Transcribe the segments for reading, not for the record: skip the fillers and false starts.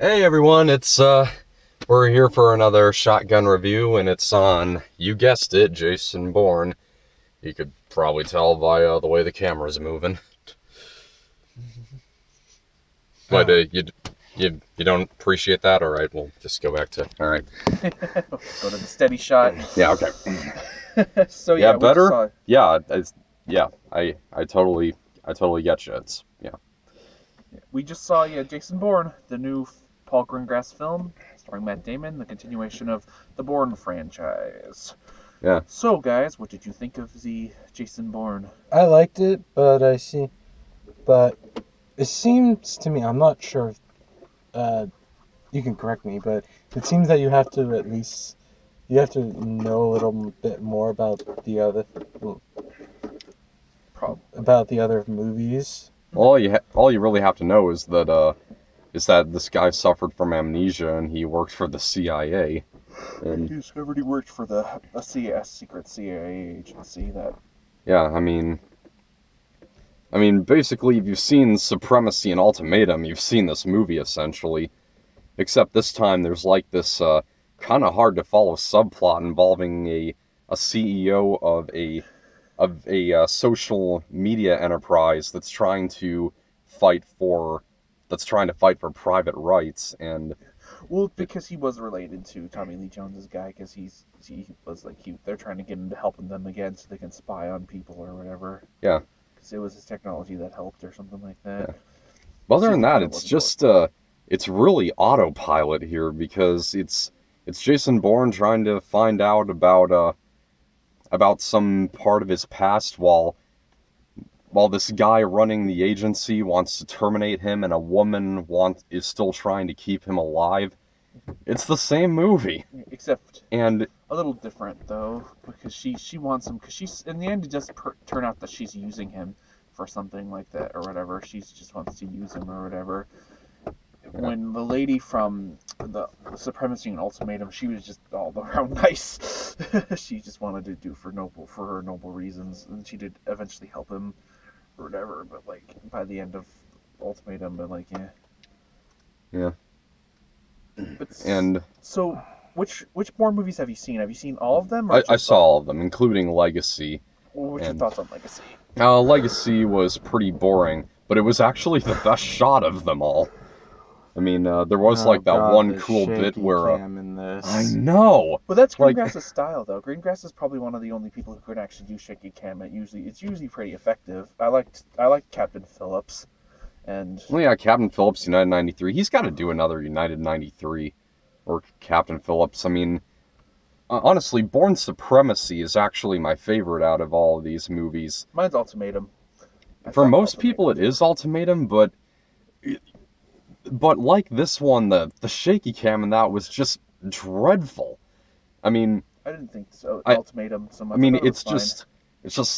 Hey everyone, we're here for another shotgun review, and it's on, you guessed it, Jason Bourne. You could probably tell by the way the camera's moving. But you don't appreciate that? All right, we'll just go back to all right. Go to the steady shot. Yeah, okay. So Yeah, yeah, we just better. saw Yeah, I totally get you. Jason Bourne, the new Paul Greengrass film starring Matt Damon, the continuation of the Bourne franchise. Yeah. So guys, what did you think of the Jason Bourne? I liked it, but but it seems to me, I'm not sure if, you can correct me, but it seems that you have to know a little bit more about the other movies. All you really have to know is that this guy suffered from amnesia and he worked for the CIA. And He discovered he worked for a secret CIA agency that. yeah, I mean, basically, if you've seen Supremacy and Ultimatum, you've seen this movie essentially. Except this time, there's like this kind of hard to follow subplot involving a CEO of a social media enterprise that's trying to fight for private rights. And Well, because he was related to Tommy Lee Jones's guy, because they're trying to get him to helping them again so they can spy on people or whatever. yeah, Because it was his technology that helped or something like that. Yeah. Other than that, it's just it's really autopilot here because it's Jason Bourne trying to find out about some part of his past while this guy running the agency wants to terminate him and a woman is still trying to keep him alive. It's the same movie, Except and a little different though, because she wants him, because she's in the end it does turn out that she's using him for something like that or whatever. She just wants to use him or whatever. When the lady from the Supremacy and Ultimatum, she was just all around nice. She just wanted to do for her noble reasons, and she did eventually help him or whatever. But like by the end of Ultimatum, but like yeah. But And so, which Bourne movies have you seen? Have you seen all of them? I saw all of them, including Legacy. What's your thoughts on Legacy? Legacy was pretty boring, but it was actually the best shot of them all. I mean, there was like that one cool bit where I know. But that's Greengrass's style, though. Greengrass is probably one of the only people who could actually do shaky cam. It's usually pretty effective. I like Captain Phillips, and well, yeah, Captain Phillips, United 93. He's got to do another United 93 or Captain Phillips. I mean, honestly, Bourne Supremacy is actually my favorite out of all of these movies. Mine's Ultimatum. For most people, it is Ultimatum, but like this one, the shaky cam in that was just dreadful. I mean, I didn't think so. Ultimatum so much. I mean, it's just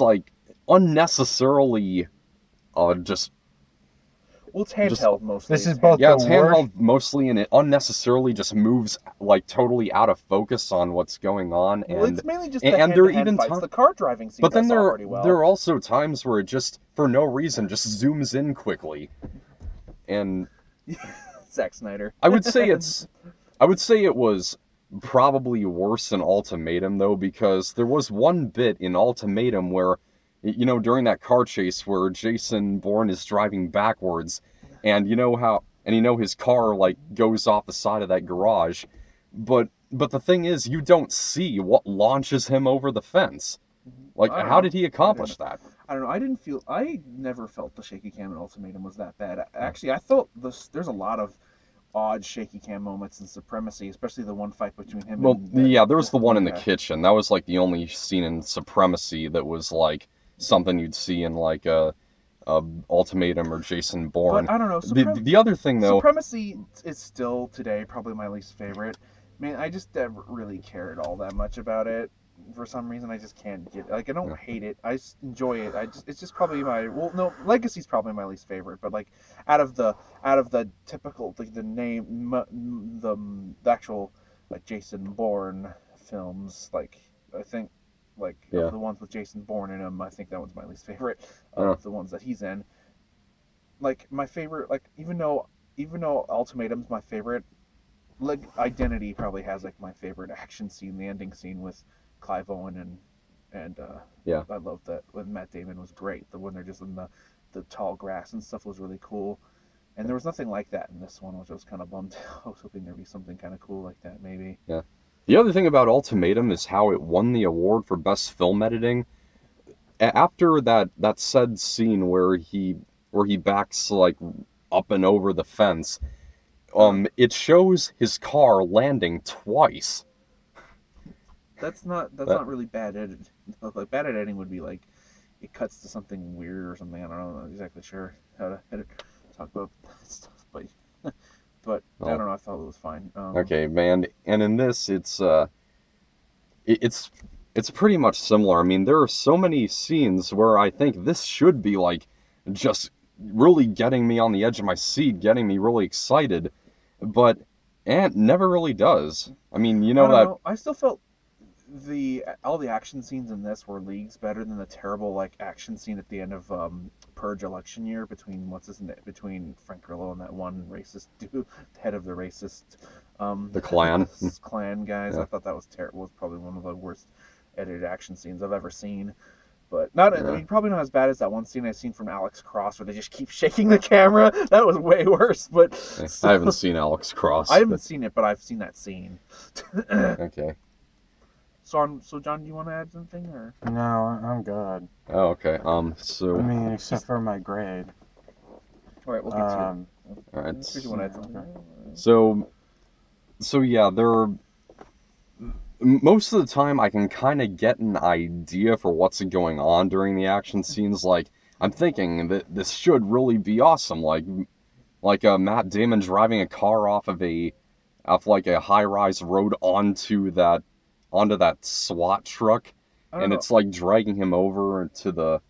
like unnecessarily, just. Well, it's handheld mostly. This is both. Yeah, it's handheld mostly, and it unnecessarily just moves like totally out of focus on what's going on. Well, it's mainly just and there are even fights. The car driving scene. But then there are also times where it just, for no reason, just zooms in quickly, and. Zack Snyder. I would say it was probably worse in Ultimatum, though, because there was one bit in Ultimatum where, you know, during that car chase where Jason Bourne is driving backwards, and his car like goes off the side of that garage, but the thing is, you don't see what launches him over the fence. Like, how did he accomplish that? I don't know. I never felt the shaky cam in Ultimatum was that bad. Actually, I felt there's a lot of odd shaky cam moments in Supremacy, especially the one fight between him. Yeah, there was the one in the kitchen. That was like the only scene in Supremacy that was like something you'd see in like a Ultimatum or Jason Bourne. But I don't know. The other thing though, Supremacy is still today probably my least favorite. Man, I just never really cared all that much about it. For some reason, I just can't get I don't hate it. I just enjoy it. It's just probably Legacy's probably my least favorite. But like out of the typical the actual like Jason Bourne films, like I think of the ones with Jason Bourne in them, I think that one's my least favorite of the ones that he's in. Like my favorite, like even though even though Ultimatum's my favorite, like Identity probably has like my favorite action scene, the ending scene with Clive Owen and Yeah. I love that when Matt Damon was great. The when they're just in the tall grass and stuff was really cool. And there was nothing like that in this one, which I was kind of bummed. I was hoping there'd be something kind of cool like that, maybe. Yeah. The other thing about Ultimatum is how it won the award for best film editing. After that said scene where he backs like up and over the fence, it shows his car landing twice. That's not That really bad editing. Like bad editing would be like it cuts to something weird or something. I don't know, I'm not exactly sure how to edit talk about that stuff, but I well, don't know. I thought it was fine. okay, man. And in this, it's it's pretty much similar. I mean, there are so many scenes where I think this should be like just really getting me on the edge of my seat, getting me really excited, but Ant never really does. I mean, you I know don't that. know. I still felt all the action scenes in this were leagues better than the terrible like action scene at the end of Purge election year between between Frank Grillo and that one racist dude, head of the racist The Klan. clan guys. Yeah. I thought that was terrible. Was probably one of the worst edited action scenes I've ever seen. But not, I Yeah. mean, probably not as bad as that one scene I've seen from Alex Cross where they just keep shaking the camera. That was way worse. But I haven't seen Alex Cross. I haven't seen it, but I've seen that scene. Okay. So John, do you want to add something or? No, I'm good. Oh, okay. I So, mean, except for my grade. All right, we'll get to it. Um, all right. Did you want to add something? So yeah, most of the time I can kind of get an idea for what's going on during the action scenes. Like, I'm thinking that this should really be awesome. Like Matt Damon driving a car off like a high-rise road onto that SWAT truck, I don't and know. it's like dragging him over to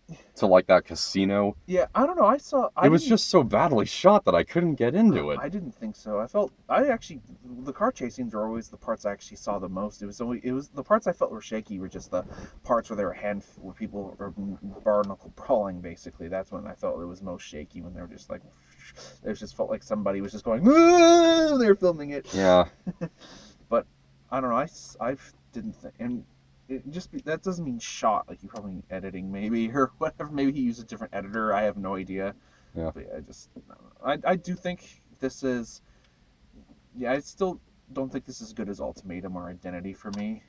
like that casino. Yeah, I don't know. It was just so badly shot that I couldn't get into it. I didn't think so. The car chase scenes are always the parts I actually saw the most. It was the parts I felt were shaky were just the parts where where people were bar knuckle brawling. Basically, that's when I felt it was most shaky when they were just like, it just felt like somebody was just going, "Woo!" They were filming it. Yeah. But I don't know. I didn't think, and that doesn't mean shot. Like you probably mean editing maybe or whatever. Maybe he used a different editor. I have no idea. Yeah. But yeah, I do think this is. Yeah, I still don't think this is as good as Ultimatum or Identity for me.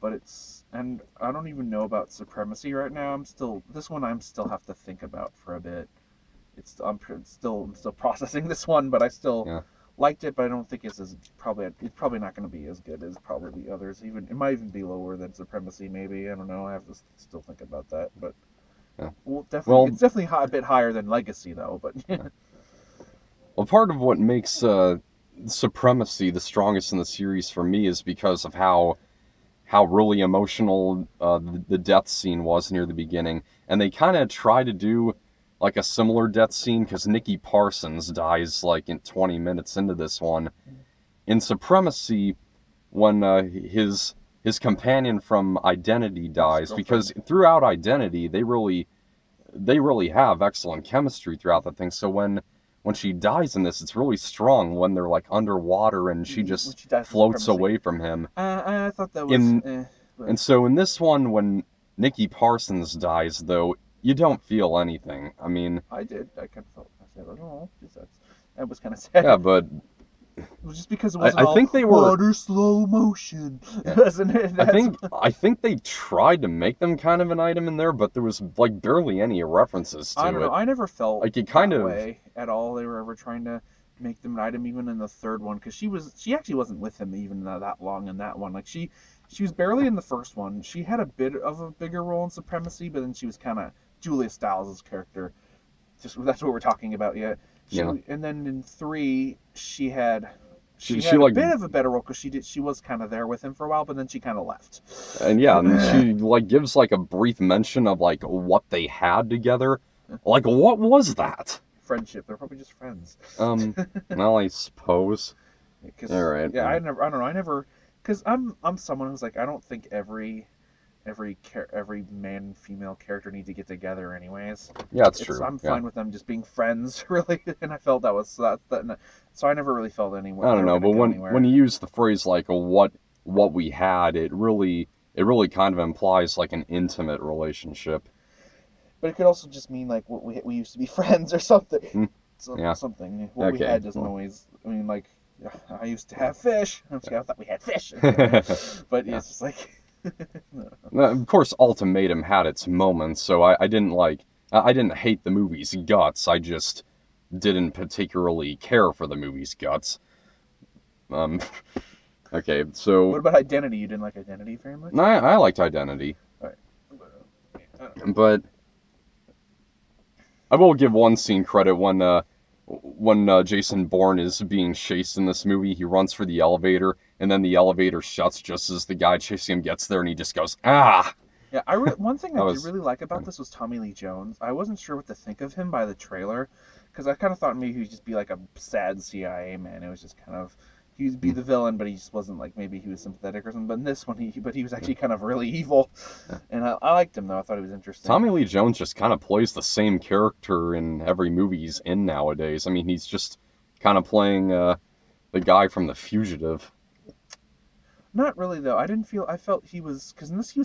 But and I don't even know about Supremacy right now. I'm still have to think about for a bit. I'm still processing this one, but I still liked it. But I don't think it's probably not going to be as good as probably the others. Even it might even be lower than Supremacy. Maybe I don't know. I have to still think about that. But Yeah. it's definitely a bit higher than Legacy though. But Well, part of what makes Supremacy the strongest in the series for me is because of how really emotional the death scene was near the beginning, and they kind of try to do like a similar death scene because Nikki Parsons dies like in 20 minutes into this one. In Supremacy, when his companion from Identity dies, because throughout Identity they really have excellent chemistry throughout the thing. So when she dies in this, it's really strong when they're like underwater and she just floats away from him. I thought that was. And so in this one, when Nikki Parsons dies, though, you don't feel anything. I mean, I did. I kind of felt. I said, "Oh, that was kind of sad." Yeah, but it was just because it wasn't I think they were water slow motion, wasn't it? I think they tried to make them kind of an item in there, but there was like barely any references to I don't know. I never felt like it kind of way at all. They were ever trying to make them an item, even in the third one, because she actually wasn't with him even that long in that one. Like she was barely in the first one. She had a bit of a bigger role in Supremacy, but then she was kind of Julia Stiles' character. That's what we're talking about, yeah. And then in 3, she had a bit of a better role because she was kind of there with him for a while, but then she kind of left. And and she like gives like a brief mention of like what they had together. Like what was that? Friendship. They're probably just friends. Well, I suppose. All right. Yeah, I don't know. I never, because I'm someone who's like, I don't think every every man and female character need to get together anyways. Yeah, it's true. I'm Yeah. fine with them just being friends, really, and I felt that was that. So I never really felt anywhere. I don't know, but when you use the phrase like what we had, it really kind of implies like an intimate relationship. But it could also just mean like what we used to be friends or something. Yeah. Something. What we Okay, had doesn't well. always. I mean, like I used to have fish. I thought we had fish, but Yeah. it's just like. Of course, Ultimatum had its moments, so I didn't hate the movie's guts. I just didn't particularly care for the movie's guts. Okay, so What about Identity? You didn't like Identity very much? I liked Identity, Alright. but I will give one scene credit when Jason Bourne is being chased in this movie. He runs for the elevator, and then the elevator shuts just as the guy chasing him gets there, and he just goes, ah! Yeah, one thing I did really like about fun. this was Tommy Lee Jones. I wasn't sure what to think of him by the trailer, because I kind of thought maybe he'd just be like a sad CIA man. It was just kind of he'd be the villain, but he just wasn't like maybe he was sympathetic or something. But in this one, he was actually kind of really evil, and I liked him though. I thought he was interesting. Tommy Lee Jones just kind of plays the same character in every movie he's in nowadays. I mean, he's just kind of playing the guy from The Fugitive. Not really though. I felt he was because in this he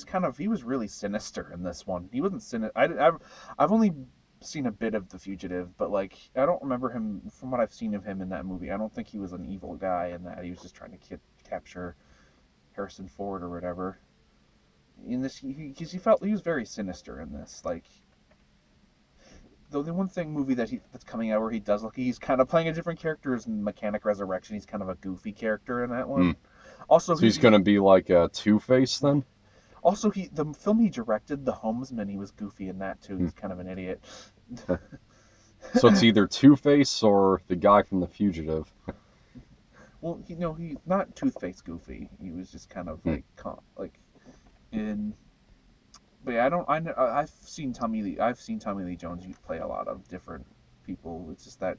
was really sinister in this one. He wasn't sinister. I've only seen a bit of The Fugitive, but like I don't remember him from what I've seen of him in that movie. I don't think he was an evil guy in that. He was just trying to capture Harrison Ford or whatever. In this, he was very sinister in this. Like the one movie that's coming out where he does look he's kind of playing a different character is in Mechanic Resurrection. He's kind of a goofy character in that one. Also, so he's gonna be like a Two-Face then? Also, the film he directed, The Homesman, he was goofy in that too. He's kind of an idiot. So it's either Two-Face or the guy from The Fugitive. Well, he's not Toothface goofy. He was just kind of like in. But yeah, I've seen Tommy Lee Jones play a lot of different people. It's just that,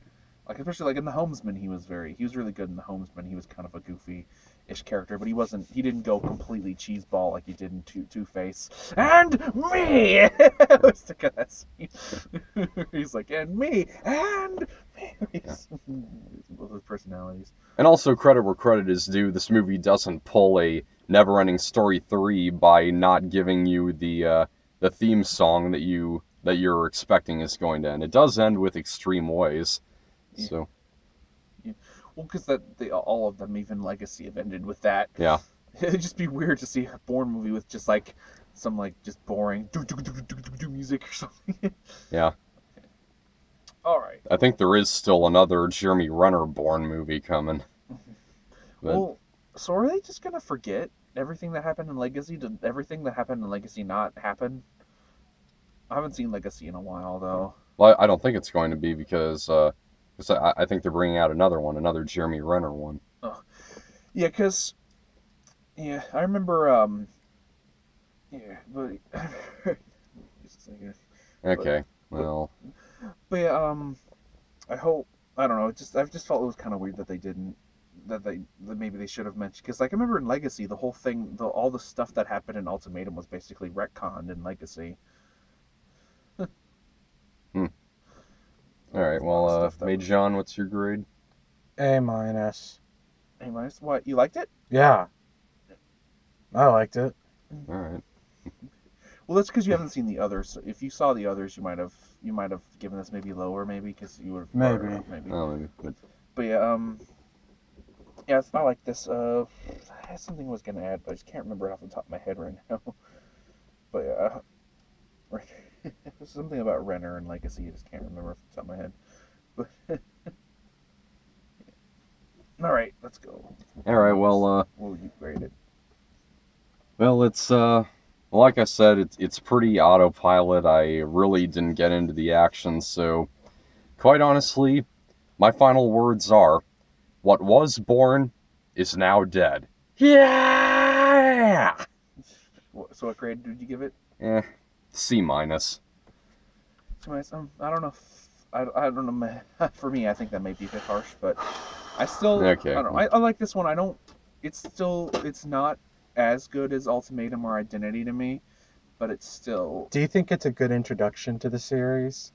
like especially like in The Homesman, he was really good in The Homesman. He was kind of a goofy-ish character, but he didn't go completely cheeseball like he did in Two-Face. And me! I was thinking of that scene. He's like, and me! And me! Both his personalities. And also, credit where credit is due, this movie doesn't pull a Neverending Story 3 by not giving you the theme song that you're expecting is going to end. It does end with Extreme Ways. Yeah. So. Yeah. Well, because all of them, even Legacy, have ended with that. Yeah. It'd just be weird to see a Bourne movie with just like some like just boring music or something. Yeah. Okay. All right. I think there is still another Jeremy Renner Bourne movie coming. But, well, so are they just gonna forget everything that happened in Legacy? Did everything that happened in Legacy not happen? I haven't seen Legacy in a while though. well, I don't think it's going to be because I think they're bringing out another Jeremy Renner one. Oh, yeah, because I remember. Yeah, but Okay, well. But yeah, I don't know. I've just felt it was kind of weird that they didn't. That maybe they should have mentioned because like I remember in Legacy the whole thing all the stuff that happened in Ultimatum was basically retconned in Legacy. All right, well, John, what's your grade? A-. A minus. What, you liked it? Yeah. I liked it. All right. Well, that's because you haven't seen the others. So if you saw the others, you might have given this maybe lower, maybe because you would have maybe. Oh, maybe. But yeah, yeah, I like this. I had something I was gonna add, but I just can't remember it off the top of my head right now. But yeah, something about Renner and Legacy. I just can't remember off the top of my head. But all right, let's go. All right, well, what would you grade it? Well, it's like I said, it's pretty autopilot. I really didn't get into the action, so quite honestly, my final words are, what was born is now dead. Yeah! So what grade did you give it? C minus. I don't know. I don't know. For me, I think that may be a bit harsh, but I still. Okay. I don't know. I like this one. It's not as good as Ultimatum or Identity to me. but it's still. Do you think it's a good introduction to the series?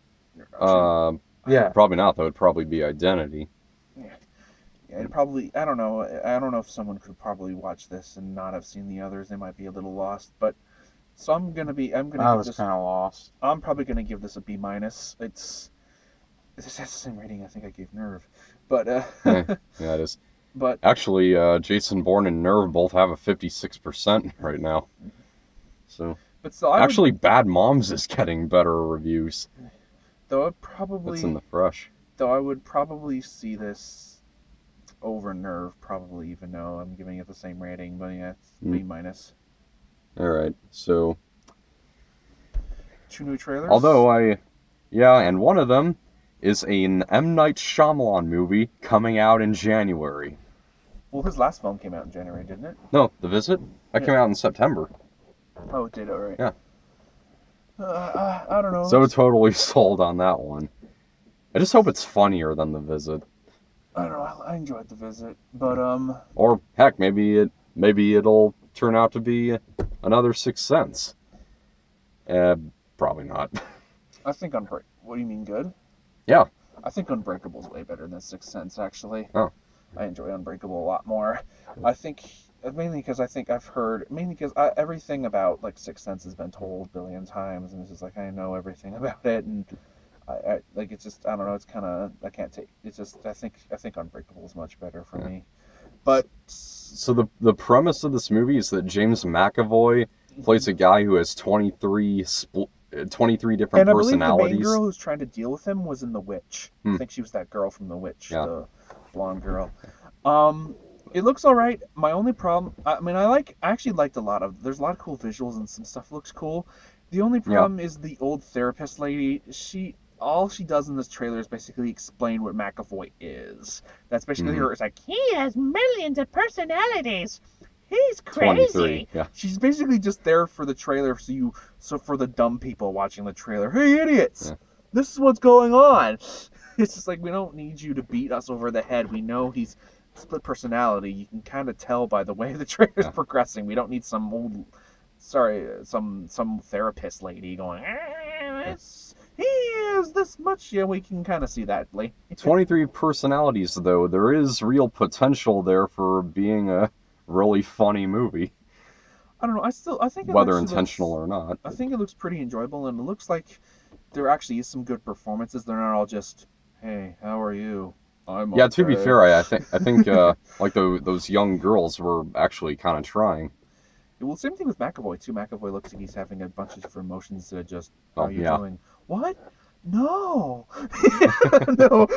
Yeah. Probably not. That would probably be Identity. Yeah, it probably. I don't know. I don't know if someone could probably watch this and not have seen the others. They might be a little lost. But so I'm gonna I was kind of lost. I'm probably gonna give this a B minus. It's the same rating I think I gave Nerve, but Yeah, it is. But actually, Jason Bourne and Nerve both have a 56% right now. So. But still, actually, Bad Moms is getting better reviews. Though I'd probably. It's in the fresh. Though I would probably see this over Nerve, probably, even though I'm giving it the same rating. But yeah, it's B minus. All right, so 2 new trailers. Although and one of them is an M. Night Shyamalan movie coming out in January. Well, his last film came out in January, didn't it? No, The Visit. That came out in September. Oh, it did. All right. Yeah. I don't know. So totally sold on that one. I just hope it's funnier than The Visit. I don't know. I enjoyed The Visit, but Or heck, maybe it'll turn out to be another Sixth Sense. Probably not. I think Unbreakable. What do you mean, good? Yeah. I think Unbreakable's way better than Sixth Sense, actually. Oh. I enjoy Unbreakable a lot more. I think mainly because everything about like Sixth Sense has been told a billion times, and it's just like I know everything about it, and I like it's just I don't know. It's kind of I can't take. It's just I think Unbreakable is much better for me. But so the premise of this movie is that James McAvoy plays a guy who has 23 different personalities. And I believe the main girl who's trying to deal with him was in The Witch. I think she was that girl from The Witch, the blonde girl. It looks all right. My only problem, I actually liked there's a lot of cool visuals and some stuff looks cool. The only problem is the old therapist lady. All she does in this trailer is basically explain what McAvoy is. That's basically her. It's like, he has millions of personalities. He's crazy. Yeah. She's basically just there for the trailer, so for the dumb people watching the trailer. Hey, idiots! Yeah. This is what's going on. It's just like, we don't need you to beat us over the head. We know he's split personality. You can kind of tell by the way the trailer's progressing. We don't need some therapist lady going, he is this much. Yeah, we can kind of see that. 23 personalities, though. There is real potential there for being a really funny movie. I don't know. I think whether intentional or not. I think it looks pretty enjoyable, and it looks like there actually is some good performances. They're not all just, "Hey, how are you? I'm okay." Yeah, to be fair, I think like those young girls were actually kind of trying. Well, same thing with McAvoy too. McAvoy looks like he's having a bunch of different emotions instead of just, "How are you doing?" What? No. no.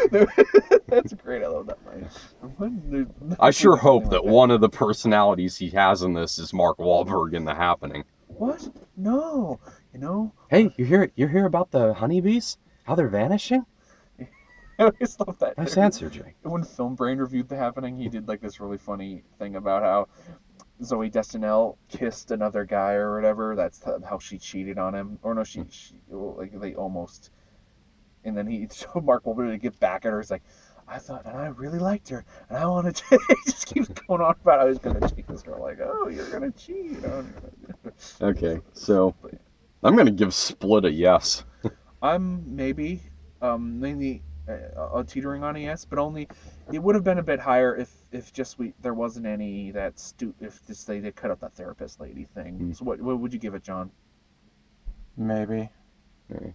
That's great. I love that line. I sure hope that one of the personalities he has in this is Mark Wahlberg in The Happening. What? No. Hey, you hear about the honeybees? How they're vanishing? I always love that. Nice answer, Jake. When Film Brain reviewed The Happening, he did like this really funny thing about how Zoe Deschanel kissed another guy or whatever. That's how she cheated on him. Or no, they almost. And then Mark Wahlberg to get back at her. He's like, and I really liked her, and I wanted to. He just keeps going on about how he's gonna cheat this girl. Like, oh, you're gonna cheat. Okay, so I'm gonna give Split a yes. I'm mainly teetering on a yes, but only it would have been a bit higher if there wasn't any they did cut out that therapist lady thing. So what would you give it, John? Maybe. Okay.